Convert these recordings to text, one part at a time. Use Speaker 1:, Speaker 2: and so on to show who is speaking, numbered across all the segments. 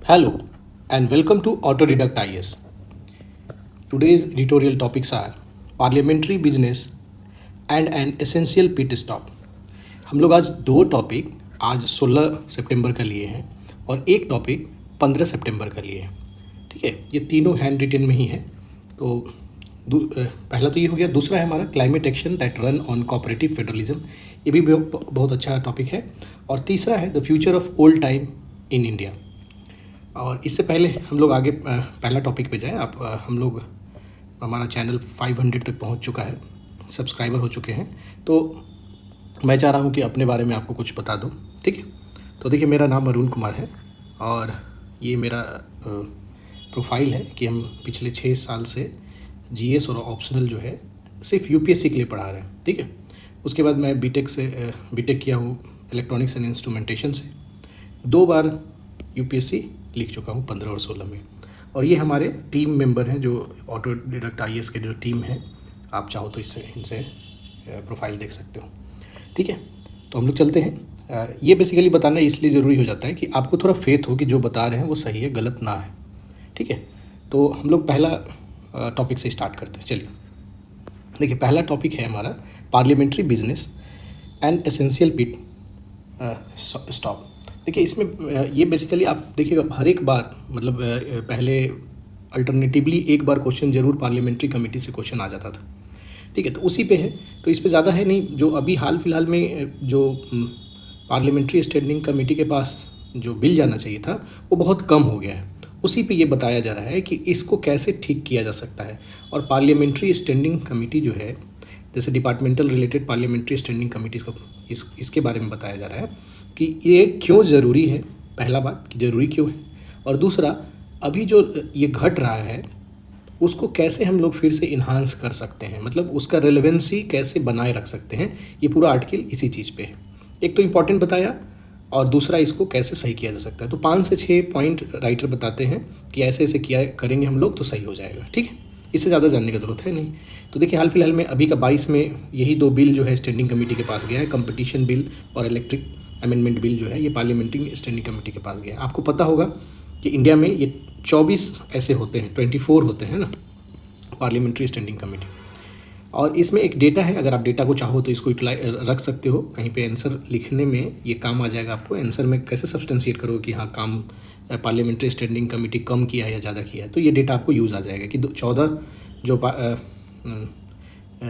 Speaker 1: Hello and welcome to Autodidact IS. Today's editorial topics are parliamentary business and an essential pit stop. हम लोग आज दो topic आज 16 सितंबर का लिए हैं और एक टॉपिक 15 सितंबर का लिए हैं। ठीक है, ये तीनों हैंड रिटन में ही है। तो पहला तो ये हो गया। दूसरा है हमारा climate action that run on cooperative federalism, ये भी बहुत अच्छा टॉपिक है। और तीसरा है the future of old time in India. और इससे पहले हम लोग आगे पहला टॉपिक पे जाएं। आप हम लोग हमारा चैनल 500 तक पहुंच चुका है, सब्सक्राइबर हो चुके हैं। तो मैं चाह रहा हूं कि अपने बारे में आपको कुछ बता दूं। ठीक है, तो देखिए मेरा नाम अरुण कुमार है और ये मेरा प्रोफाइल है कि हम पिछले 6 साल से जीएस और ऑप्शनल जो है सिर्फ यूपीएससी के लिए पढ़ा रहे हैं। ठीक है, उसके बाद मैं बीटेक किया हूँ इलेक्ट्रॉनिक्स एंड इंस्ट्रूमेंटेशन से। 2 बार यूपीएससी लिख चुका हूँ 15 और 16 में। और ये हमारे टीम मेंबर हैं जो ऑटोडिडक्ट आईएएस के जो टीम है, आप चाहो तो इनसे प्रोफाइल देख सकते हो। ठीक है, तो हम लोग चलते हैं। ये बेसिकली बताना इसलिए ज़रूरी हो जाता है कि आपको थोड़ा फेथ हो कि जो बता रहे हैं वो सही है, गलत ना है। ठीक है, तो हम लोग पहला टॉपिक से स्टार्ट करते हैं। चलिए देखिए, पहला टॉपिक है हमारा parliamentary business and essential pit stop. देखिए इसमें ये बेसिकली आप देखिएगा हर एक बार मतलब पहले अल्टरनेटिवली एक बार क्वेश्चन जरूर पार्लियामेंट्री कमेटी से क्वेश्चन आ जाता था। ठीक है, तो उसी पे है, तो इस पे ज़्यादा है नहीं। जो अभी हाल फिलहाल में जो पार्लियामेंट्री स्टैंडिंग कमेटी के पास जो बिल जाना चाहिए था वो बहुत कम हो गया है। उसी पे ये बताया जा रहा है कि इसको कैसे ठीक किया जा सकता है। और पार्लियामेंट्री स्टैंडिंग कमेटी जो है, जैसे departmental related parliamentary standing committees का इसके बारे में बताया जा रहा है कि ये क्यों ज़रूरी है। पहला बात कि ज़रूरी क्यों है, और दूसरा अभी जो ये घट रहा है उसको कैसे हम लोग फिर से इन्हांस कर सकते हैं, मतलब उसका रेलेवेंसी कैसे बनाए रख सकते हैं। ये पूरा आर्टिकल इसी चीज़ पे है। एक तो इम्पॉर्टेंट बताया और दूसरा इसको कैसे सही किया जा सकता है। तो 5 से 6 पॉइंट राइटर बताते हैं कि ऐसे ऐसे किया करेंगे हम लोग तो सही हो जाएगा। ठीक है, इससे ज़्यादा जानने की ज़रूरत है नहीं। तो देखिए हाल फिलहाल में अभी का 22 में यही 2 बिल जो है स्टैंडिंग कमेटी के पास गया है, कंपटीशन बिल और इलेक्ट्रिक अमेंडमेंट बिल जो है ये पार्लियामेंट्री स्टैंडिंग कमेटी के पास गया है। आपको पता होगा कि इंडिया में ये 24 ऐसे होते हैं, 24 होते हैं ना पार्लियामेंट्री स्टैंडिंग कमेटी। और इसमें एक डेटा है, अगर आप डेटा को चाहो तो इसको रख सकते हो कहीं पे, आंसर लिखने में ये काम आ जाएगा आपको। आंसर में कैसे सब्सटेंशिएट करो कि हाँ काम पार्लियामेंट्री स्टैंडिंग कमेटी कम किया है या ज़्यादा किया है, तो ये डेटा आपको यूज़ आ जाएगा कि 14 जो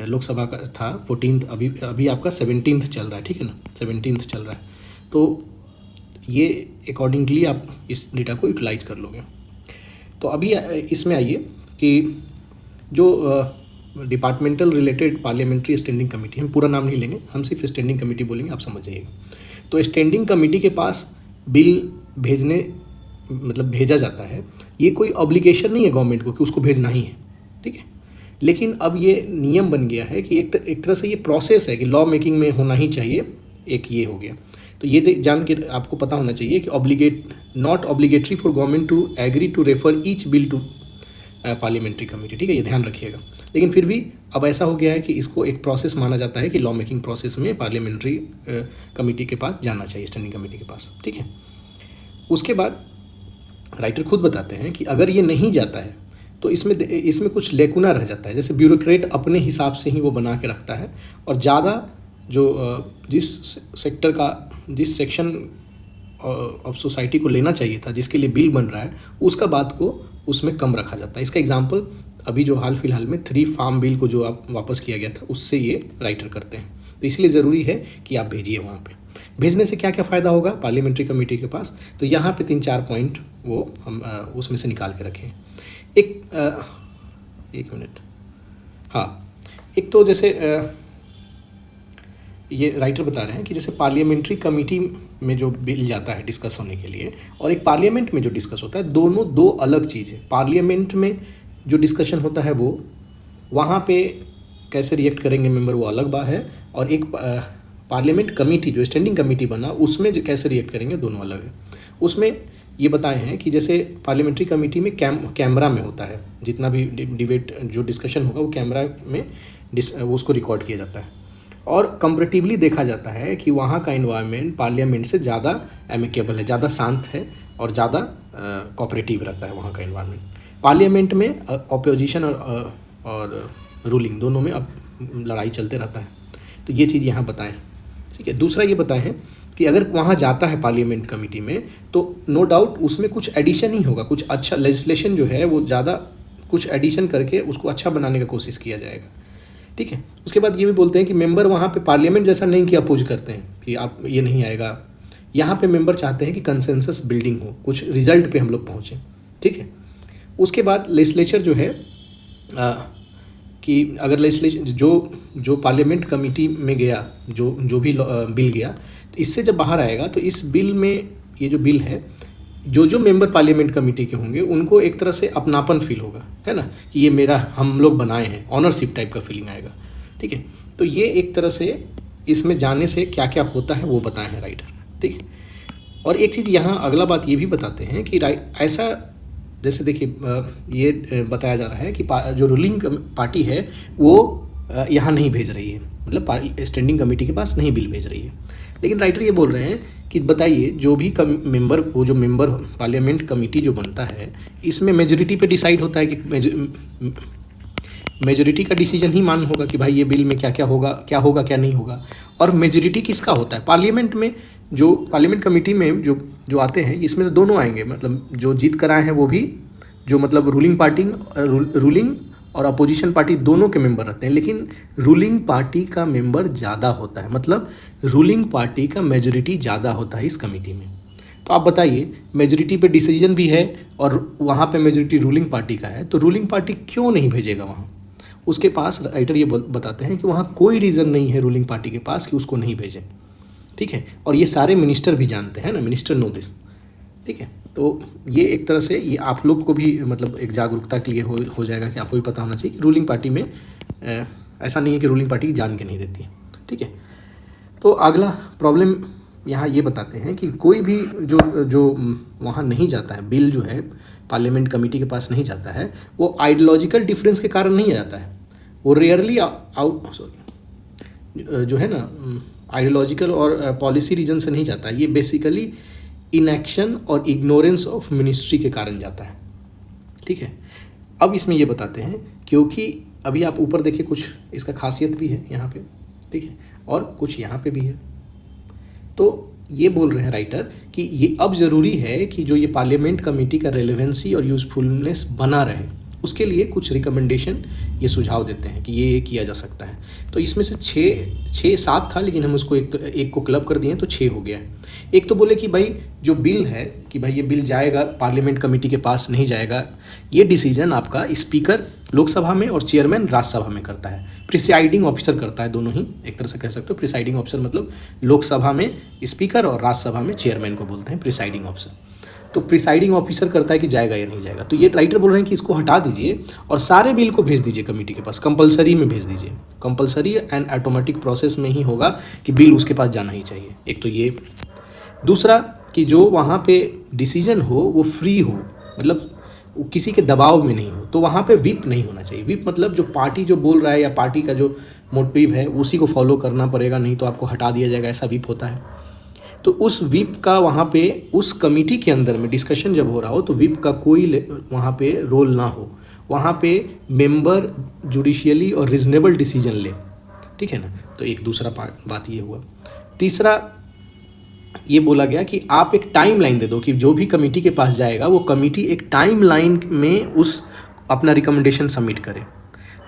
Speaker 1: लोकसभा का था 14th, अभी आपका 17th चल रहा है। ठीक है ना, 17th चल रहा है। तो ये अकॉर्डिंगली आप इस डेटा को यूटिलाइज कर लोगे। तो अभी इसमें आइए कि जो departmental related parliamentary standing committee, हम पूरा नाम नहीं लेंगे, हम सिर्फ स्टैंडिंग कमेटी बोलेंगे, आप समझ जाइएगा। तो स्टैंडिंग कमेटी के पास बिल भेजा जाता है। ये कोई ऑब्लिगेशन नहीं है गवर्नमेंट को कि उसको भेजना ही है। ठीक है, लेकिन अब ये नियम बन गया है कि एक तरह से ये प्रोसेस है कि लॉ मेकिंग में होना ही चाहिए। एक ये हो गया, तो ये जान के आपको पता होना चाहिए कि not obligatory for government to agree to refer each bill to parliamentary committee. ठीक है, ये ध्यान रखिएगा। लेकिन फिर भी अब ऐसा हो गया है कि इसको एक प्रोसेस माना जाता है कि लॉ मेकिंग प्रोसेस में पार्लियामेंट्री कमेटी के पास जाना चाहिए, स्टैंडिंग कमेटी के पास। ठीक है, उसके बाद राइटर खुद बताते हैं कि अगर ये नहीं जाता है तो इसमें कुछ लेकुना रह जाता है। जैसे ब्यूरोक्रेट अपने हिसाब से ही वो बना के रखता है और ज़्यादा जो जिस सेक्शन ऑफ सोसाइटी को लेना चाहिए था, जिसके लिए बिल बन रहा है, उसका बात को उसमें कम रखा जाता है। इसका एग्जांपल अभी जो हाल फिलहाल में 3 फार्म बिल को जो आप वापस किया गया था उससे ये राइटर करते हैं। तो इसलिए ज़रूरी है कि आप भेजिए वहाँ पे। भेजने से क्या क्या फ़ायदा होगा पार्लियामेंट्री कमेटी के पास, तो यहाँ पे 3-4 पॉइंट वो हम उसमें से निकाल के रखें। एक मिनट, हाँ, एक तो जैसे ये राइटर बता रहे हैं कि जैसे पार्लियामेंट्री कमेटी में जो बिल जाता है डिस्कस होने के लिए और एक पार्लियामेंट में जो डिस्कस होता है, दोनों 2 अलग चीज़ है। पार्लियामेंट में जो डिस्कशन होता है वो वहाँ पे कैसे रिएक्ट करेंगे मेंबर, वो अलग बात है। और एक पार्लियामेंट कमेटी जो स्टैंडिंग कमेटी बना उसमें जो कैसे रिएक्ट करेंगे, दोनों अलग है। उसमें ये बताए हैं कि जैसे पार्लियामेंट्री कमेटी में कैमरा में होता है, जितना भी डिबेट जो डिस्कशन होगा वो कैमरा में वो उसको रिकॉर्ड किया जाता है। और कंपैरेटिवली देखा जाता है कि वहाँ का इन्वायरमेंट पार्लियामेंट से ज़्यादा एमिकेबल है, ज़्यादा शांत है और ज़्यादा कोऑपरेटिव रहता है वहाँ का इन्वायरमेंट। पार्लियामेंट में अपोजिशन और रूलिंग दोनों में अब लड़ाई चलते रहता है। तो ये चीज़ यहाँ बताएं, ठीक है। दूसरा ये बताएं हैं कि अगर वहाँ जाता है पार्लियामेंट कमेटी में तो नो डाउट उसमें कुछ एडिशन ही होगा, कुछ अच्छा लेजिस्लेशन जो है वो ज़्यादा कुछ एडिशन करके उसको अच्छा बनाने का कोशिश किया जाएगा, ठीक है। उसके बाद ये भी बोलते हैं कि मेंबर वहाँ पे पार्लियामेंट जैसा नहीं कि अपोज करते हैं कि आप ये नहीं आएगा। यहाँ पे मेंबर चाहते हैं कि कंसेंसस बिल्डिंग हो, कुछ रिजल्ट पे हम लोग पहुँचें, ठीक है। उसके बाद लेजिस्लेचर जो है कि अगर लेजिस्लेशन जो पार्लियामेंट कमेटी में गया, जो भी बिल गया, तो इससे जब बाहर आएगा तो इस बिल में, ये जो बिल है, जो मेंबर पार्लियामेंट कमेटी के होंगे उनको एक तरह से अपनापन फील होगा, है ना, कि ये मेरा, हम लोग बनाए हैं, ऑनरशिप टाइप का फीलिंग आएगा, ठीक है। तो ये एक तरह से इसमें जाने से क्या क्या होता है वो बताए हैं राइटर, ठीक है। और एक चीज़ यहाँ अगला बात ये भी बताते हैं कि ऐसा, जैसे देखिए ये बताया जा रहा है कि जो रूलिंग पार्टी है वो यहाँ नहीं भेज रही है, मतलब स्टैंडिंग कमेटी के पास नहीं बिल भेज रही है, लेकिन राइटर ये बोल रहे हैं कि बताइए जो भी मेंबर, वो जो मेंबर पार्लियामेंट कमेटी जो बनता है इसमें मेजोरिटी पे डिसाइड होता है कि मेजोरिटी का डिसीजन ही मान होगा कि भाई ये बिल में क्या क्या होगा क्या नहीं होगा। और मेजोरिटी किसका होता है पार्लियामेंट में, जो पार्लियामेंट कमेटी में जो आते हैं इसमें तो दोनों आएंगे, मतलब जो जीत कर आए हैं वो भी, जो मतलब रूलिंग और अपोजिशन पार्टी दोनों के मेंबर रहते हैं, लेकिन रूलिंग पार्टी का मेंबर ज़्यादा होता है, मतलब रूलिंग पार्टी का मेजोरिटी ज़्यादा होता है इस कमेटी में। तो आप बताइए, मेजोरिटी पे डिसीजन भी है और वहाँ पे मेजोरिटी रूलिंग पार्टी का है, तो रूलिंग पार्टी क्यों नहीं भेजेगा वहाँ? उसके पास राइटर ये बताते हैं कि वहाँ कोई रीज़न नहीं है रूलिंग पार्टी के पास कि उसको नहीं भेजें, ठीक है। और ये सारे मिनिस्टर भी जानते हैं ना, मिनिस्टर नो दिस, ठीक है। तो ये एक तरह से ये आप लोग को भी मतलब एक जागरूकता के लिए हो जाएगा कि आपको भी पता होना चाहिए कि रूलिंग पार्टी में ऐसा नहीं है कि रूलिंग पार्टी जान के नहीं देती है, ठीक है। तो अगला प्रॉब्लम यहाँ ये बताते हैं कि कोई भी जो वहाँ नहीं जाता है, बिल जो है पार्लियामेंट कमेटी के पास नहीं जाता है, वो आइडियोलॉजिकल डिफरेंस के कारण नहीं जाता है, वो रेयरली जो है ना आइडियोलॉजिकल और पॉलिसी रीजन से नहीं जाता है, ये बेसिकली इनएक्शन और इग्नोरेंस ऑफ मिनिस्ट्री के कारण जाता है, ठीक है। अब इसमें ये बताते हैं, क्योंकि अभी आप ऊपर देखिए कुछ इसका खासियत भी है यहाँ पे, ठीक है, और कुछ यहाँ पे भी है। तो ये बोल रहे हैं राइटर कि ये अब ज़रूरी है कि जो ये पार्लियामेंट कमेटी का रेलेवेंसी और यूज़फुलनेस बना रहे, उसके लिए कुछ रिकमेंडेशन ये सुझाव देते हैं कि ये किया जा सकता है। तो इसमें से 7 था, लेकिन हम उसको एक को क्लब कर दिए तो 6 हो गया है। एक तो बोले कि भाई जो बिल है कि भाई ये बिल जाएगा पार्लियामेंट कमेटी के पास नहीं जाएगा, ये डिसीजन आपका स्पीकर लोकसभा में और चेयरमैन राज्यसभा में करता है, प्रिसाइडिंग ऑफिसर करता है, दोनों ही एक तरह से कह सकते हो। प्रिसाइडिंग ऑफिसर मतलब लोकसभा में स्पीकर और राज्यसभा में चेयरमैन को बोलते हैं प्रिसाइडिंग ऑफिसर। तो प्रिसाइडिंग ऑफिसर करता है कि जाएगा या नहीं जाएगा। तो ये राइटर बोल रहे हैं कि इसको हटा दीजिए और सारे बिल को भेज दीजिए कमेटी के पास, कंपलसरी में भेज दीजिए, कंपलसरी एंड ऑटोमेटिक प्रोसेस में ही होगा कि बिल उसके पास जाना ही चाहिए। एक तो ये, दूसरा कि जो वहाँ पे डिसीजन हो वो फ्री हो, मतलब किसी के दबाव में नहीं हो। तो वहाँ पे विप नहीं होना चाहिए। विप मतलब जो पार्टी जो बोल रहा है या पार्टी का जो मोटिव है उसी को फॉलो करना पड़ेगा, नहीं तो आपको हटा दिया जाएगा, ऐसा विप होता है। तो उस विप का वहाँ पे उस कमेटी के अंदर में डिस्कशन जब हो रहा हो तो विप का कोई वहाँ पे रोल ना हो, वहाँ पे मेंबर जुडिशियली और रीजनेबल डिसीजन ले, ठीक है ना। तो एक दूसरा बात ये हुआ। तीसरा ये बोला गया कि आप एक टाइम लाइन दे दो कि जो भी कमेटी के पास जाएगा वो कमेटी एक टाइम लाइन में उस अपना रिकमेंडेशन सबमिट करे।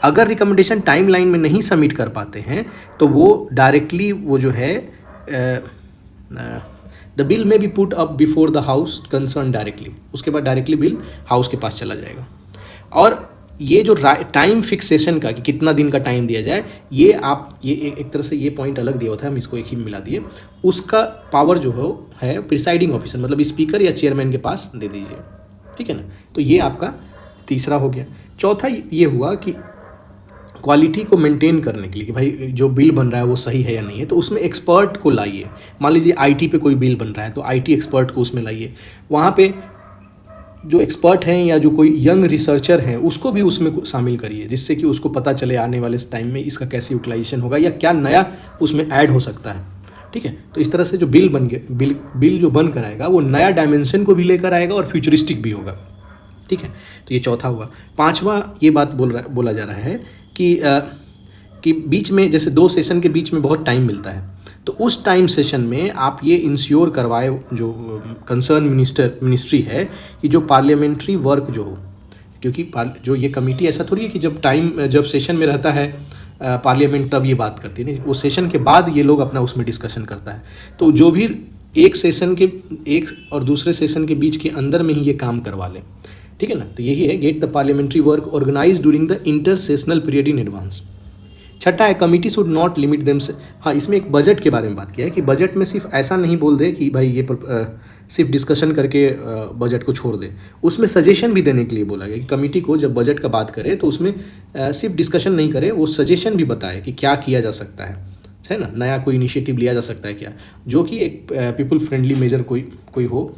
Speaker 1: अगर रिकमेंडेशन टाइम लाइन में नहीं सबमिट कर पाते हैं तो वो डायरेक्टली वो जो है द बिल में B put up before the house concern directly, उसके बाद डायरेक्टली बिल हाउस के पास चला जाएगा। और ये जो टाइम फिक्सेशन का कि कितना दिन का टाइम दिया जाए, ये आप ये एक तरह से ये पॉइंट अलग दिया होता है, हम इसको एक ही में मिला दिए। उसका पावर जो है प्रिसाइडिंग ऑफिसर मतलब स्पीकर या चेयरमैन के पास दे दीजिए, ठीक है ना। तो ये आपका तीसरा हो गया। चौथा ये हुआ कि क्वालिटी को मेंटेन करने के लिए कि भाई जो बिल बन रहा है वो सही है या नहीं है, तो उसमें एक्सपर्ट को लाइए। मान लीजिए आईटी पे कोई बिल बन रहा है तो आईटी एक्सपर्ट को उसमें लाइए। वहाँ पे जो एक्सपर्ट हैं या जो कोई यंग रिसर्चर हैं उसको भी उसमें शामिल करिए, जिससे कि उसको पता चले आने वाले टाइम में इसका कैसे यूटिलाइजेशन होगा या क्या नया उसमें ऐड हो सकता है, ठीक है। तो इस तरह से जो बिल बन गया, बिल जो बन कर आएगा वो नया डायमेंशन को भी लेकर आएगा और फ्यूचरिस्टिक भी होगा, ठीक है। तो ये चौथा हुआ। पांचवा ये बात बोला जा रहा है कि बीच में जैसे 2 सेशन के बीच में बहुत टाइम मिलता है, तो उस टाइम सेशन में आप ये इंश्योर करवाए, जो कंसर्न मिनिस्ट्री है, कि जो पार्लियामेंट्री वर्क जो हो, क्योंकि जो ये कमेटी ऐसा थोड़ी है कि जब सेशन में रहता है पार्लियामेंट तब ये बात करती है, नहीं, वो सेशन के बाद ये लोग अपना उसमें डिस्कशन करता है। तो जो भी एक और दूसरे सेशन के बीच के अंदर में ही ये काम करवा लें, ठीक है ना। तो यही है, get the parliamentary work organise during the inter sessional period in advance. छठा है, committee should not limit them से। हाँ, इसमें एक बजट के बारे में बात किया है कि बजट में सिर्फ ऐसा नहीं बोल दे कि भाई ये सिर्फ डिस्कशन करके बजट को छोड़ दे, उसमें सजेशन भी देने के लिए बोला गया कि कमिटी को जब बजट का बात करे तो उसमें सिर्फ डिस्कशन नहीं करे, वो सजेशन भी बताए कि क्या किया जा सकता है ना, नया कोई इनिशिएटिव लिया जा सकता है क्या, जो कि एक पीपल फ्रेंडली मेजर कोई हो,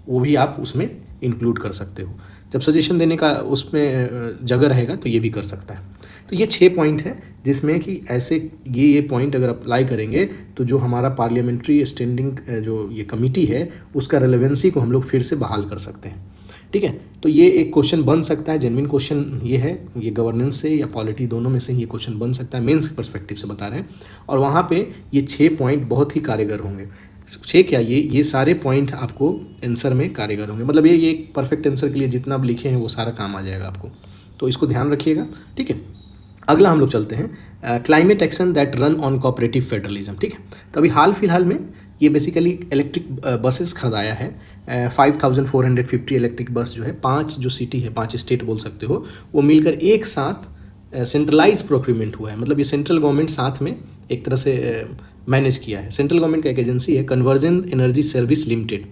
Speaker 1: वो भी आप उसमें इंक्लूड कर सकते हो। जब सजेशन देने का उसमें जगह रहेगा तो ये भी कर सकता है। तो ये 6 पॉइंट है जिसमें कि ऐसे ये पॉइंट अगर अप्लाई करेंगे तो जो हमारा पार्लियामेंट्री स्टैंडिंग जो ये कमेटी है उसका रेलेवेंसी को हम लोग फिर से बहाल कर सकते हैं, ठीक है। तो ये एक क्वेश्चन बन सकता है, जेन्युइन क्वेश्चन ये है, ये गवर्नेंस से या पॉलिटी दोनों में से ये क्वेश्चन बन सकता है, मेंस पर्सपेक्टिव से बता रहे हैं। और वहाँ पे ये 6 पॉइंट बहुत ही कारगर होंगे। 6 क्या, ये सारे पॉइंट आपको आंसर में कारगर होंगे, मतलब ये एक परफेक्ट आंसर के लिए जितना आप लिखे हैं वो सारा काम आ जाएगा आपको, तो इसको ध्यान रखिएगा, ठीक है। अगला हम लोग चलते हैं climate action that run on cooperative federalism, ठीक है। तो अभी हाल फिलहाल में ये बेसिकली इलेक्ट्रिक बसेस खरीदाया है, 5450 इलेक्ट्रिक बस जो है 5 जो सिटी है, 5 स्टेट बोल सकते हो, वो मिलकर एक साथ सेंट्रलाइज प्रोक्यूरमेंट हुआ है। मतलब ये सेंट्रल गवर्नमेंट साथ में एक तरह से मैनेज किया है। सेंट्रल गवर्नमेंट का एक एजेंसी है conversion energy service limited,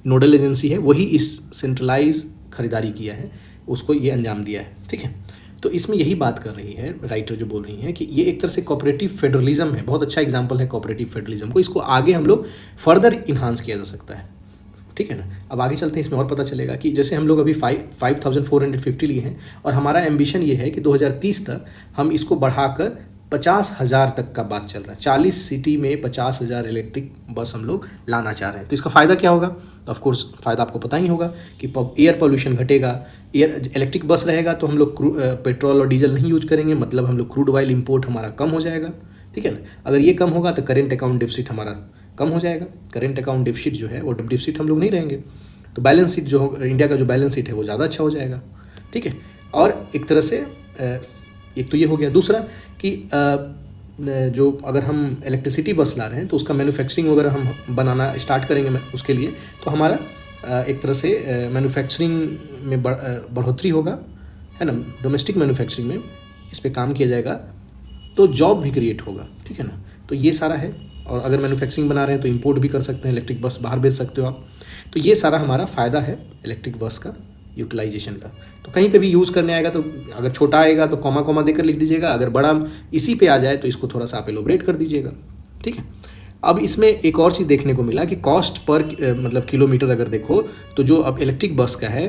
Speaker 1: nodal agency है, वही इस सेंट्रलाइज खरीदारी किया है, उसको ये अंजाम दिया है, ठीक है। तो इसमें यही बात कर रही है राइटर जो बोल रही हैं कि ये एक तरह से कोऑपरेटिव फेडरलिज्म है, बहुत अच्छा एग्जांपल है कोऑपरेटिव फेडरलिज्म को, इसको आगे हम लोग फर्दर इन्हांस किया जा सकता है, ठीक है ना। अब आगे चलते हैं, इसमें और पता चलेगा कि जैसे हम लोग अभी 5450 लिए हैं और हमारा एम्बिशन ये है कि 2030 तक हम इसको बढ़ाकर 50,000 तक का बात चल रहा है। 40 सिटी में 50,000 इलेक्ट्रिक बस हम लोग लाना चाह रहे हैं। तो इसका फ़ायदा क्या होगा? तो ऑफ कोर्स फ़ायदा आपको पता ही होगा कि एयर पोल्यूशन घटेगा, इलेक्ट्रिक बस रहेगा तो हम लोग पेट्रोल और डीजल नहीं यूज करेंगे, मतलब हम लोग क्रूड ऑयल इंपोर्ट हमारा कम हो जाएगा, ठीक है ना। अगर ये कम होगा तो करेंट अकाउंट डिफिसिट हमारा कम हो जाएगा। करेंट अकाउंट डिफिसिट जो है वो डिफिसिट हम लोग नहीं रहेंगे, तो बैलेंस शीट जो इंडिया का जो बैलेंस शीट है वो ज़्यादा अच्छा हो जाएगा, ठीक है। और एक तरह से एक तो ये हो गया। दूसरा कि जो अगर हम इलेक्ट्रिसिटी बस ला रहे हैं तो उसका मैन्युफैक्चरिंग वगैरह हम बनाना स्टार्ट करेंगे उसके लिए, तो हमारा एक तरह से मैन्युफैक्चरिंग में बढ़ोतरी होगा, है ना। डोमेस्टिक मैन्युफैक्चरिंग में इस पर काम किया जाएगा तो जॉब भी क्रिएट होगा, ठीक है ना। तो ये सारा है। और अगर मैन्युफैक्चरिंग बना रहे हैं तो इंपोर्ट भी कर सकते हैं, इलेक्ट्रिक बस बाहर भेज सकते हो आप। तो ये सारा हमारा फ़ायदा है इलेक्ट्रिक बस का यूटिलाइजेशन का। तो कहीं पे भी यूज़ करने आएगा तो अगर छोटा आएगा तो कॉमा कॉमा देकर लिख दीजिएगा, अगर बड़ा इसी पे आ जाए तो इसको थोड़ा सा आप एलोबरेट कर दीजिएगा, ठीक है। अब इसमें एक और चीज़ देखने को मिला कि कॉस्ट पर मतलब किलोमीटर अगर देखो तो जो अब इलेक्ट्रिक बस का है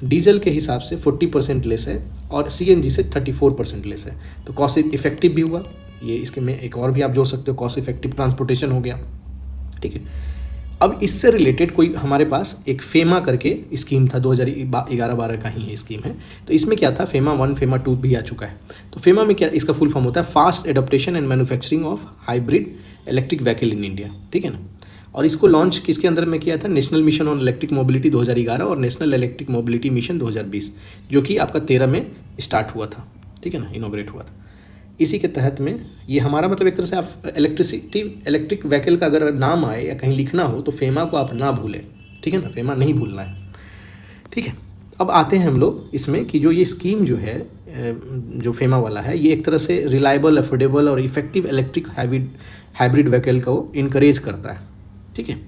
Speaker 1: डीजल के हिसाब से 40% लेस है और CNG से 34% लेस है। तो कॉस्ट इफेक्टिव भी हुआ ये, इसके में एक और भी आप जोड़ सकते हो, कॉस्ट इफेक्टिव ट्रांसपोर्टेशन हो गया, ठीक है। अब इससे रिलेटेड कोई हमारे पास एक फेमा करके स्कीम था, 2011-12 का ही ये स्कीम है। तो इसमें क्या था, फेमा 1 फेमा 2 भी आ चुका है। तो फेमा में क्या, इसका फुल फॉर्म होता है fast adaptation and manufacturing of hybrid electric vehicle in India, ठीक है ना। और इसको लॉन्च किसके अंदर में किया था, national mission on electric mobility 2011 और नेशनल इलेक्ट्रिक मोबिलिटी मिशन 2020, जो कि आपका 13 में स्टार्ट हुआ था, ठीक है ना, इनोग्रेट हुआ था। इसी के तहत में ये हमारा मतलब एक तरह से आप इलेक्ट्रिक व्हीकल का अगर नाम आए या कहीं लिखना हो तो फेमा को आप ना भूलें, ठीक है ना, फेमा नहीं भूलना है, ठीक है। अब आते हैं हम लोग इसमें कि जो ये स्कीम जो है जो फेमा वाला है, ये एक तरह से रिलायबल, अफोर्डेबल और इफेक्टिव इलेक्ट्रिक हाइब्रिड व्हीकल को इनकरेज करता है, ठीक है।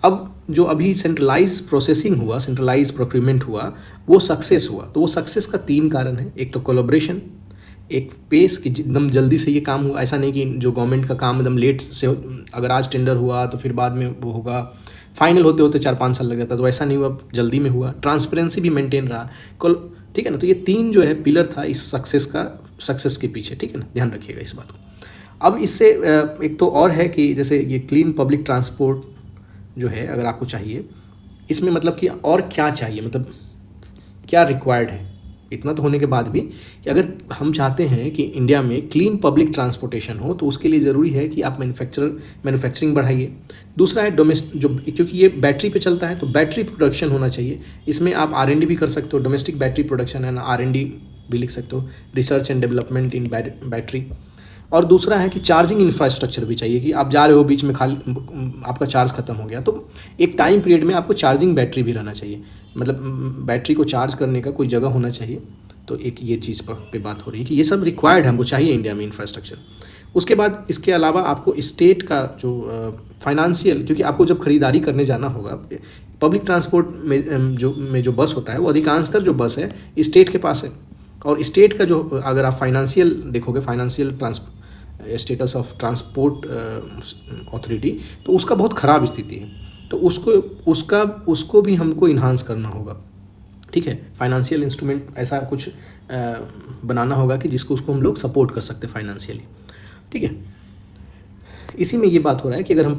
Speaker 1: अब जो अभी सेंट्रलाइज प्रोसेसिंग हुआ, सेंट्रलाइज प्रोक्यूरमेंट हुआ, वो सक्सेस हुआ। तो वो सक्सेस का 3 कारण है। एक तो कोलैबोरेशन, एक पेस कि एकदम जल्दी से ये काम हुआ, ऐसा नहीं कि जो गवर्नमेंट का काम एकदम लेट से, अगर आज टेंडर हुआ तो फिर बाद में वो होगा, फाइनल होते होते 4-5 साल लग जाता, तो ऐसा नहीं हुआ, जल्दी में हुआ। ट्रांसपेरेंसी भी मेंटेन रहा, ठीक है ना। तो ये 3 जो है पिलर था इस सक्सेस के पीछे, ठीक है ना, ध्यान रखिएगा इस बात को। अब इससे एक तो और है कि जैसे ये क्लीन पब्लिक ट्रांसपोर्ट जो है अगर आपको चाहिए, इसमें मतलब कि और क्या चाहिए, मतलब क्या रिक्वायर्ड है। इतना तो होने के बाद भी कि अगर हम चाहते हैं कि इंडिया में क्लीन पब्लिक ट्रांसपोर्टेशन हो तो उसके लिए ज़रूरी है कि आप मैन्युफैक्चरिंग बढ़ाइए। दूसरा है डोमेस्टिक, जो क्योंकि ये बैटरी पे चलता है तो बैटरी प्रोडक्शन होना चाहिए। इसमें आप R&D भी कर सकते हो, डोमेस्टिक बैटरी प्रोडक्शन है ना, R&D भी लिख सकते हो, research and development in battery. और दूसरा है कि चार्जिंग इंफ्रास्ट्रक्चर भी चाहिए, कि आप जा रहे हो बीच में खाली आपका चार्ज ख़त्म हो गया तो एक टाइम पीरियड में आपको चार्जिंग बैटरी भी रहना चाहिए, मतलब बैटरी को चार्ज करने का कोई जगह होना चाहिए। तो एक ये चीज़ पे बात हो रही है कि ये सब रिक्वायर्ड हमको चाहिए इंडिया में इंफ्रास्ट्रक्चर। उसके बाद इसके अलावा आपको स्टेट का जो फाइनेंशियल, क्योंकि आपको जब खरीदारी करने जाना होगा पब्लिक ट्रांसपोर्ट में जो बस होता है वो अधिकांशतर जो बस है स्टेट के पास है। और स्टेट का जो अगर आप फाइनेंशियल देखोगे, financial status of transport authority, तो उसका बहुत ख़राब स्थिति है। तो उसको भी हमको इन्हांस करना होगा, ठीक है। फाइनेंशियल इंस्ट्रूमेंट ऐसा कुछ बनाना होगा कि जिसको उसको हम लोग सपोर्ट कर सकते फाइनेंशियली, ठीक है। इसी में ये बात हो रहा है कि अगर हम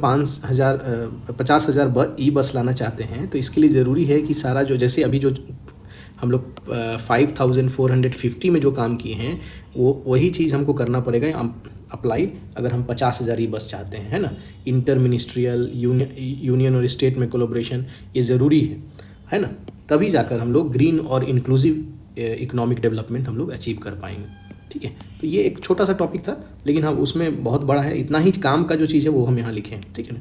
Speaker 1: 50,000 ई बस लाना चाहते हैं तो इसके लिए ज़रूरी है कि सारा जो, जैसे अभी जो हम लोग 5,450 में जो काम किए हैं वो वही चीज़ हमको करना पड़ेगा अप्लाई, अगर हम 50,000 ई बस चाहते हैं, है ना। इंटर मिनिस्ट्रियल यूनियन और स्टेट में कोलैबोरेशन ये ज़रूरी है ना, तभी जाकर हम लोग ग्रीन और इंक्लूसिव इकोनॉमिक डेवलपमेंट हम लोग अचीव कर पाएंगे, ठीक है। तो ये एक छोटा सा टॉपिक था, लेकिन हम उसमें बहुत बड़ा है, इतना ही काम का जो चीज़ है वो हम यहाँ लिखें, ठीक है ना।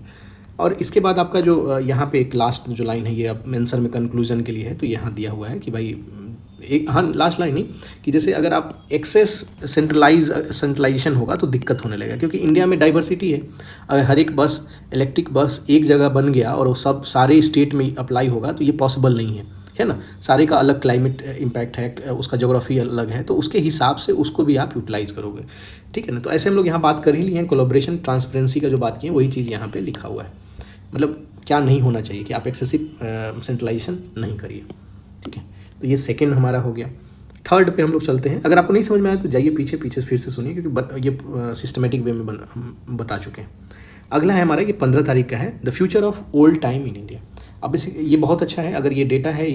Speaker 1: और इसके बाद आपका जो यहाँ पे एक लास्ट जो लाइन है ये अब आंसर में कंक्लूजन के लिए है, तो यहाँ दिया हुआ है कि भाई एक, हाँ लास्ट लाइन ही, कि जैसे अगर आप एक्सेस सेंट्रलाइजेशन होगा तो दिक्कत होने लगेगा, क्योंकि इंडिया में डाइवर्सिटी है। अगर हर एक बस, इलेक्ट्रिक बस एक जगह बन गया और वो सब सारे स्टेट में अप्लाई होगा तो ये पॉसिबल नहीं है ना। सारे का अलग क्लाइमेट इम्पैक्ट है, उसका जोग्राफी अलग है, तो उसके हिसाब से उसको भी आप यूटिलाइज़ करोगे, ठीक है ना। तो ऐसे हम लोग यहाँ बात कर ही लिए हैं, कोलैबोरेशन, ट्रांसपेरेंसी का जो बात की है वही चीज़ यहाँ पे लिखा हुआ है, मतलब क्या नहीं होना चाहिए कि आप एक्सेसिव सेंट्रलाइजेशन नहीं करिए, ठीक है। तो ये सेकंड हमारा हो गया। थर्ड पे हम लोग चलते हैं। अगर आपको नहीं समझ में आया तो जाइए पीछे फिर से सुनिए, क्योंकि ये सिस्टमेटिक वे में हम बता चुके हैं। अगला है हमारा, ये 15 तारीख का है, the future of old time in India. अब ये बहुत अच्छा है, अगर ये डेटा है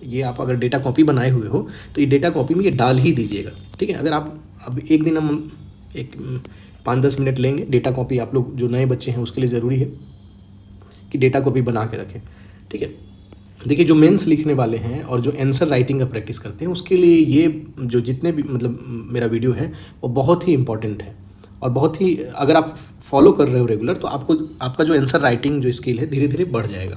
Speaker 1: ये आप अगर डेटा कॉपी बनाए हुए हो तो ये डेटा कॉपी में ये डाल ही दीजिएगा, ठीक है। अगर आप अब एक दिन हम एक 5-10 मिनट लेंगे, डेटा कॉपी आप लोग जो नए बच्चे हैं उसके लिए ज़रूरी है कि डेटा कॉपी बना के रखें, ठीक है। देखिए जो मेंस लिखने वाले हैं और जो आंसर राइटिंग का प्रैक्टिस करते हैं उसके लिए ये जो जितने भी मतलब मेरा वीडियो है वो बहुत ही इंपॉर्टेंट है, और बहुत ही, अगर आप फॉलो कर रहे हो रेगुलर तो आपका जो आंसर राइटिंग जो स्किल है धीरे धीरे बढ़ जाएगा,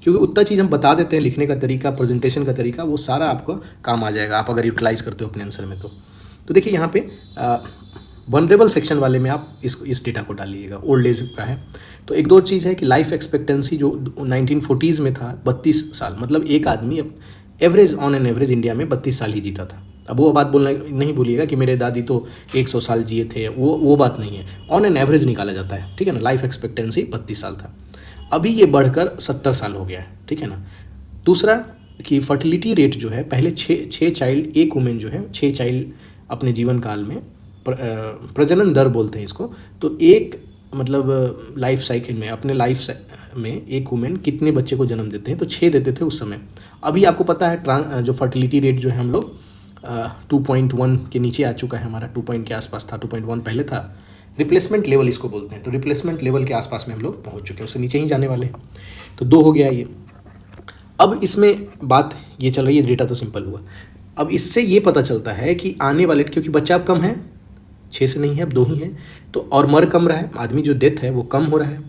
Speaker 1: क्योंकि उतना चीज़ हम बता देते हैं, लिखने का तरीका, प्रेजेंटेशन का तरीका, वो सारा आपको काम आ जाएगा आप अगर यूटिलाइज़ करते हो अपने आंसर में। तो देखिए यहाँ पे वनरेबल सेक्शन वाले में आप इस डेटा को डालिएगा, ओल्ड एज का है। तो एक दो चीज़ है कि लाइफ एक्सपेक्टेंसी जो 1940s में था 32 साल, मतलब एक आदमी average on an average India में 32 साल ही जीता था। अब वो बात बोलना नहीं भूलिएगा कि मेरे दादी तो 100 साल जिए थे, वो बात नहीं है, ऑन एन एवरेज निकाला जाता है, ठीक है ना। लाइफ एक्सपेक्टेंसी 32 साल था, अभी ये बढ़कर 70 साल हो गया है, ठीक है ना। दूसरा कि फर्टिलिटी रेट जो है, पहले 6 चाइल्ड एक वुमेन जो है 6 चाइल्ड अपने जीवन काल में, प्रजनन दर बोलते हैं इसको, तो एक मतलब लाइफ साइकिल में, अपने लाइफ में एक वुमेन कितने बच्चे को जन्म देते हैं, तो 6 देते थे उस समय। अभी आपको पता है जो फर्टिलिटी रेट जो है हम लोग 2.1 के नीचे आ चुका है हमारा, 2 के आसपास था, 2.1 पहले था। रिप्लेसमेंट लेवल इसको बोलते हैं, तो रिप्लेसमेंट लेवल के आसपास में हम लोग पहुंच चुके हैं, उससे नीचे ही जाने वाले हैं। तो 2 हो गया ये। अब इसमें बात ये चल रही है, डेटा तो सिंपल हुआ। अब इससे ये पता चलता है कि आने वाले, क्योंकि बच्चा अब कम है, 6 से नहीं है, अब 2 ही हैं, तो और मर कम रहा है, आदमी जो डेथ है वो कम हो रहा है,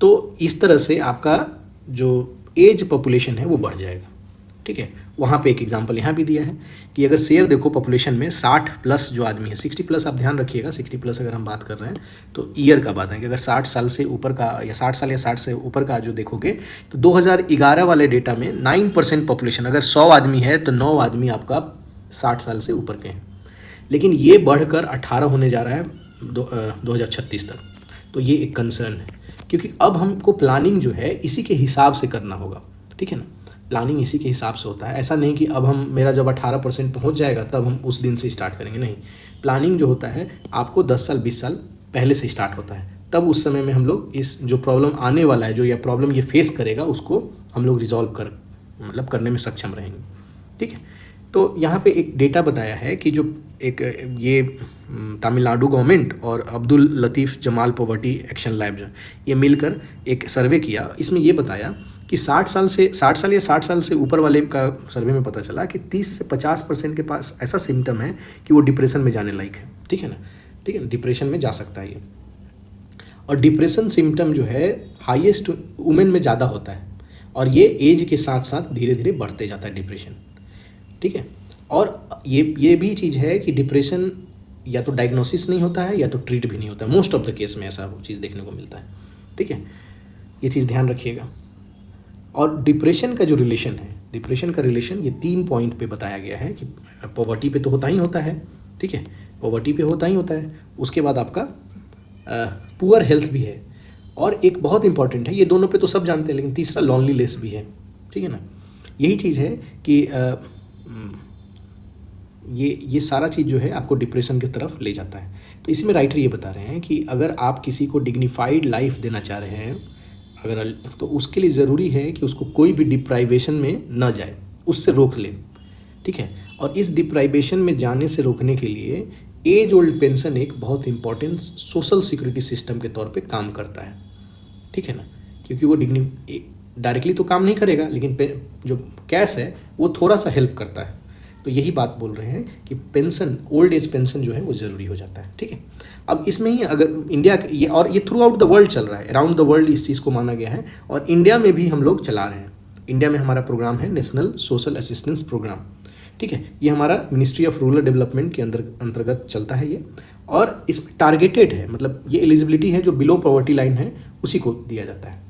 Speaker 1: तो इस तरह से आपका जो एज पॉपुलेशन है वो बढ़ जाएगा, ठीक है। वहाँ पे एक एग्जांपल यहाँ भी दिया है कि अगर शेयर देखो पॉपुलेशन में 60 प्लस जो आदमी है, 60 प्लस आप ध्यान रखिएगा, 60 प्लस अगर हम बात कर रहे हैं तो ईयर का बात है कि अगर 60 साल से ऊपर का या 60 साल या 60 से ऊपर का जो देखोगे तो 2011 वाले डेटा में 9% पॉपुलेशन, अगर 100 आदमी है तो 9 आदमी आपका 60 साल से ऊपर के हैं, लेकिन ये बढ़कर 18 होने जा रहा है 2036 तक। तो ये एक कंसर्न है, क्योंकि अब हमको प्लानिंग जो है इसी के हिसाब से करना होगा, ठीक है ना। प्लानिंग इसी के हिसाब से होता है। ऐसा नहीं कि अब हम मेरा जब 18% पहुंच जाएगा तब हम उस दिन से स्टार्ट करेंगे, नहीं। प्लानिंग जो होता है आपको 10 साल 20 साल पहले से स्टार्ट होता है, तब उस समय में हम लोग इस जो प्रॉब्लम आने वाला है, जो यह प्रॉब्लम ये फेस करेगा, उसको हम लोग रिजॉल्व करने में सक्षम रहेंगे। ठीक है, तो यहाँ पे एक डेटा बताया है कि जो एक ये तमिलनाडु गवर्नमेंट और Abdul Latif Jamal poverty action lab जो ये मिलकर एक सर्वे किया, इसमें ये बताया कि 60 साल से ऊपर वाले का सर्वे में पता चला कि 30 से 50% के पास ऐसा सिम्टम है कि वो डिप्रेशन में जाने लायक है। ठीक है ना, ठीक है, डिप्रेशन में जा सकता है ये। और डिप्रेशन सिम्टम जो है हाईएस्ट वुमेन में ज़्यादा होता है, और ये एज के साथ साथ धीरे धीरे बढ़ते जाता है डिप्रेशन। ठीक है, और ये भी चीज़ है कि डिप्रेशन या तो डायग्नोसिस नहीं होता है या तो ट्रीट भी नहीं होता है। मोस्ट ऑफ द केस में ऐसा चीज़ देखने को मिलता है। ठीक है, ये चीज़ ध्यान रखिएगा। और डिप्रेशन का जो रिलेशन है, डिप्रेशन का रिलेशन ये 3 पॉइंट पे बताया गया है कि पॉवर्टी पे तो होता ही होता है। ठीक है, पॉवर्टी पे होता ही होता है, उसके बाद आपका पुअर हेल्थ भी है, और एक बहुत इंपॉर्टेंट है, ये दोनों पे तो सब जानते हैं, लेकिन तीसरा लॉनलीनेस भी है। ठीक है ना, यही चीज़ है कि ये सारा चीज़ जो है आपको डिप्रेशन की तरफ ले जाता है। तो इसमें राइटर ये बता रहे हैं कि अगर आप किसी को डिग्निफाइड लाइफ देना चाह रहे हैं अगर, तो उसके लिए ज़रूरी है कि उसको कोई भी डिप्राइवेशन में न जाए, उससे रोक लें। ठीक है, और इस डिप्राइवेशन में जाने से रोकने के लिए एज ओल्ड पेंशन एक बहुत इंपॉर्टेंट सोशल सिक्योरिटी सिस्टम के तौर पे काम करता है। ठीक है ना, क्योंकि वो डायरेक्टली तो काम नहीं करेगा, लेकिन जो कैश है वो थोड़ा सा हेल्प करता है। तो यही बात बोल रहे हैं कि पेंशन, ओल्ड एज पेंशन जो है वो ज़रूरी हो जाता है। ठीक है, अब इसमें ही अगर इंडिया ये, और ये थ्रू आउट द वर्ल्ड चल रहा है, अराउंड द वर्ल्ड इस चीज़ को माना गया है, और इंडिया में भी हम लोग चला रहे हैं। इंडिया में हमारा प्रोग्राम है नेशनल सोशल असिस्टेंस प्रोग्राम। ठीक है, ये हमारा मिनिस्ट्री ऑफ रूरल डेवलपमेंट के अंतर्गत चलता है ये, और इसमें टारगेटेड है, मतलब ये एलिजिबिलिटी है जो बिलो पॉवर्टी लाइन है उसी को दिया जाता है।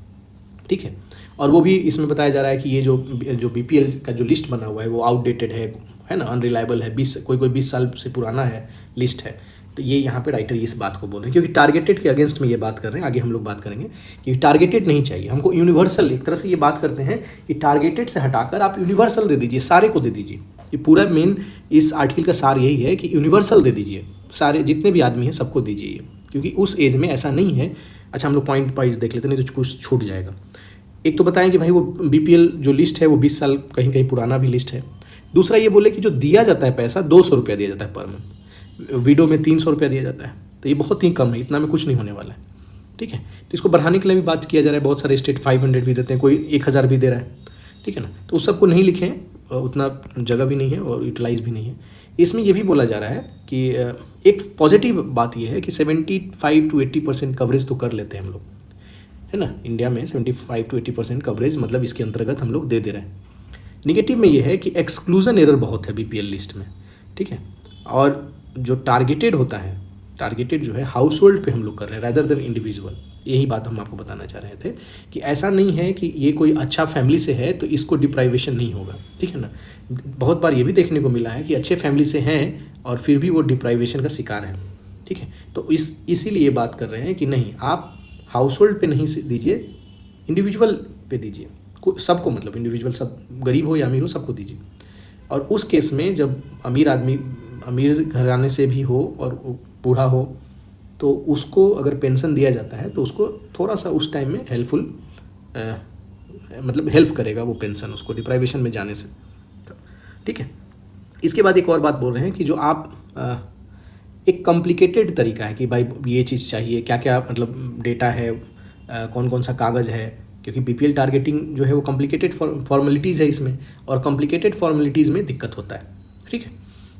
Speaker 1: ठीक है, और वो भी इसमें बताया जा रहा है कि ये जो बीपीएल का जो लिस्ट बना हुआ है वो आउटडेटेड है ना, अनरिलायबल है, 20 साल से पुराना है लिस्ट है। तो ये यहाँ पे राइटर इस बात को बोल रहे हैं, क्योंकि टारगेटेड के अगेंस्ट में ये बात कर रहे हैं, आगे हम लोग बात करेंगे कि टारगेटेड नहीं चाहिए हमको, यूनिवर्सल। एक तरह से ये बात करते हैं कि टारगेटेड से हटाकर आप यूनिवर्सल दे दीजिए, सारे को दे दीजिए। ये पूरा मेन इस आर्टिकल का सार यही है कि यूनिवर्सल दे दीजिए, सारे जितने भी आदमी हैं सबको दीजिए, क्योंकि उस एज में ऐसा नहीं है। अच्छा, हम लोग पॉइंट वाइज देख लेते, नहीं तो कुछ छूट जाएगा। एक तो बताएं कि भाई वो बीपीएल जो लिस्ट है वो 20 साल कहीं कहीं पुराना भी लिस्ट है। दूसरा ये बोले कि जो दिया जाता है पैसा 200 रुपया दिया जाता है पर मंथ, विडो में 300 रुपया दिया जाता है, तो ये बहुत ही कम है, इतना में कुछ नहीं होने वाला है। ठीक है, तो इसको बढ़ाने के लिए भी बात किया जा रहा है। बहुत सारे स्टेट 500 भी देते हैं, कोई 1000 भी दे रहा है। ठीक है ना, तो उस सबको नहीं लिखें, उतना जगह भी नहीं है और यूटिलाइज भी नहीं है। इसमें ये भी बोला जा रहा है कि एक पॉजिटिव बात ये है कि 75 to 80% कवरेज तो कर लेते हैं हम लोग, है ना। इंडिया में 75 to 80% कवरेज, मतलब इसके अंतर्गत हम लोग दे रहे हैं। निगेटिव में ये है कि एक्सक्लूजन एरर बहुत है बीपीएल लिस्ट में। ठीक है, और जो टारगेटेड होता है, टारगेटेड जो है हाउस होल्ड पे हम लोग कर रहे हैं रैदर देन इंडिविजुअल। यही बात हम आपको बताना चाह रहे थे कि ऐसा नहीं है कि ये कोई अच्छा फैमिली से है तो इसको डिप्राइवेशन नहीं होगा। ठीक है ना, बहुत बार ये भी देखने को मिला है कि अच्छे फैमिली से हैं और फिर भी वो डिप्राइवेशन का शिकार है। ठीक है, तो इसीलिए ये बात कर रहे हैं कि नहीं, आप हाउस होल्ड पे नहीं दीजिए, इंडिविजुअल पे दीजिए, सबको, मतलब इंडिविजुअल, सब गरीब हो या अमीर हो सबको दीजिए। और उस केस में जब अमीर आदमी अमीर घराने से भी हो और बूढ़ा हो तो उसको अगर पेंशन दिया जाता है तो उसको थोड़ा सा उस टाइम में हेल्पफुल, मतलब हेल्प करेगा वो पेंशन उसको डिप्राइवेशन में जाने से। ठीक है, इसके बाद एक और बात बोल रहे हैं कि जो आप एक कॉम्प्लिकेटेड तरीका है कि भाई ये चीज़ चाहिए, क्या क्या मतलब डेटा है, कौन कौन सा कागज़ है, क्योंकि बीपीएल टारगेटिंग जो है वो कॉम्प्लिकेटेड फॉर्मेलिटीज़ है इसमें, और कॉम्प्लिकेटेड फॉर्मेलिटीज़ में दिक्कत होता है। ठीक है,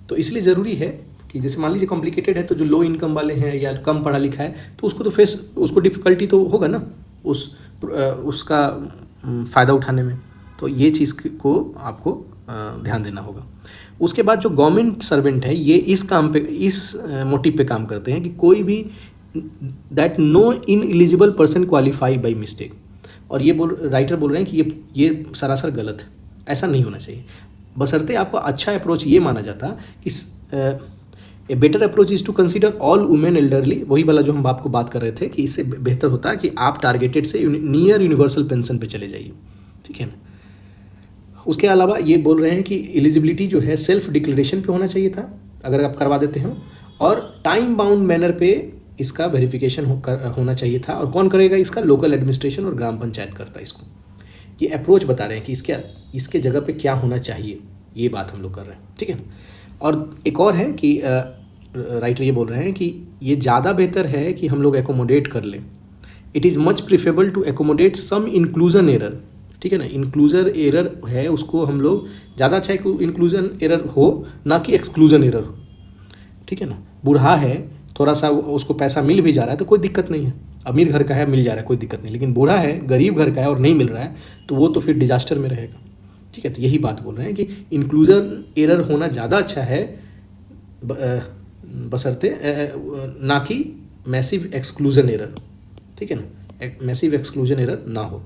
Speaker 1: तो इसलिए ज़रूरी है कि जैसे मान लीजिए कॉम्प्लिकेटेड है तो जो लो इनकम वाले हैं या कम पढ़ा लिखा है तो उसको तो उसको डिफ़िकल्टी तो होगा ना उसका फ़ायदा उठाने में। तो ये चीज़ को आपको ध्यान देना होगा। उसके बाद जो गवर्नमेंट सर्वेंट है ये इस काम पे, इस मोटिव पे काम करते हैं कि कोई भी that no in eligible person qualify by mistake. और ये राइटर बोल रहे हैं कि ये सरासर गलत है, ऐसा नहीं होना चाहिए। बशर्ते आपको अच्छा अप्रोच ये माना जाता कि a better approach is to consider all women elderly, वही वाला जो हम आपको बात कर रहे थे कि इससे बेहतर होता है कि आप टारगेटेड से नियर यूनिवर्सल पेंशन पे चले जाइए। ठीक है ना, उसके अलावा ये बोल रहे हैं कि एलिजिबिलिटी जो है सेल्फ डिक्लेरेशन पे होना चाहिए था अगर आप करवा देते हो, और टाइम बाउंड मैनर पे इसका वेरिफिकेशन होना चाहिए था। और कौन करेगा इसका? लोकल एडमिनिस्ट्रेशन और ग्राम पंचायत करता है इसको। ये अप्रोच बता रहे हैं कि इसके जगह पे क्या होना चाहिए, ये बात हम लोग कर रहे हैं, ठीक है ना। और एक और है कि राइटर ये बोल रहे हैं कि ये ज़्यादा बेहतर है कि हम लोग एकोमोडेट कर लें। It is much preferable to accommodate some inclusion error, ठीक है ना। इंक्लूजन एरर है उसको हम लोग ज़्यादा अच्छा है कि इंक्लूजन एरर हो, ना कि एक्सक्लूजन एरर हो, ठीक है ना। बूढ़ा है, थोड़ा सा उसको पैसा मिल भी जा रहा है तो कोई दिक्कत नहीं है, अमीर घर का है मिल जा रहा है कोई दिक्कत नहीं, लेकिन बूढ़ा है गरीब घर का है और नहीं मिल रहा है तो वो तो फिर डिजास्टर में रहेगा, ठीक है। तो यही बात बोल रहे हैं कि इंक्लूजन एरर होना ज़्यादा अच्छा है बशर्ते ना कि मैसिव एक्सक्लूजन एरर, ठीक है ना, मैसिव एक्सक्लूजन एरर ना हो,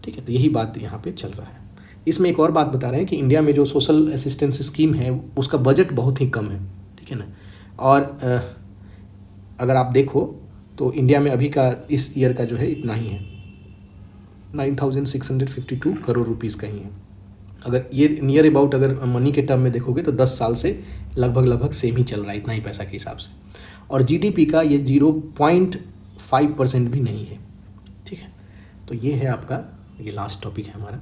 Speaker 1: ठीक है। तो यही बात यहाँ पे चल रहा है। इसमें एक और बात बता रहे हैं कि इंडिया में जो सोशल असिस्टेंस स्कीम है उसका बजट बहुत ही कम है, ठीक है ना। और अगर आप देखो तो इंडिया में अभी का इस ईयर का जो है इतना ही है, 9,652 करोड़ रुपीज़ का ही है। अगर ये नियर अबाउट अगर मनी के टर्म में देखोगे तो 10 साल से लगभग सेम ही चल रहा है, इतना ही पैसा के हिसाब से। और जीडीपी का ये 0.5% भी नहीं है, ठीक है। तो ये है आपका, ये लास्ट टॉपिक है हमारा,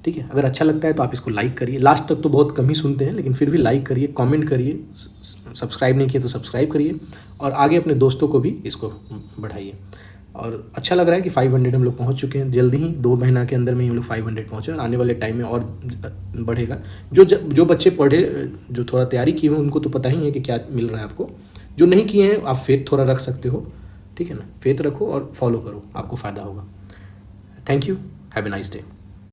Speaker 1: ठीक है। अगर अच्छा लगता है तो आप इसको लाइक करिए, लास्ट तक तो बहुत कम ही सुनते हैं लेकिन फिर भी लाइक करिए, कमेंट करिए, सब्सक्राइब नहीं किया तो सब्सक्राइब करिए, और आगे अपने दोस्तों को भी इसको बढ़ाइए। और अच्छा लग रहा है कि 500 हम लोग पहुंच चुके हैं, जल्दी ही 2 महीना के अंदर में हम लोग 500 पहुँचे, और आने वाले टाइम में और बढ़ेगा। जो बच्चे पढ़े, जो थोड़ा तैयारी किए हैं उनको तो पता ही है कि क्या मिल रहा है आपको, जो नहीं किए हैं आप फेथ थोड़ा रख सकते हो, ठीक है ना। फेथ रखो और फॉलो करो, आपको फ़ायदा होगा। Thank you, have a nice day.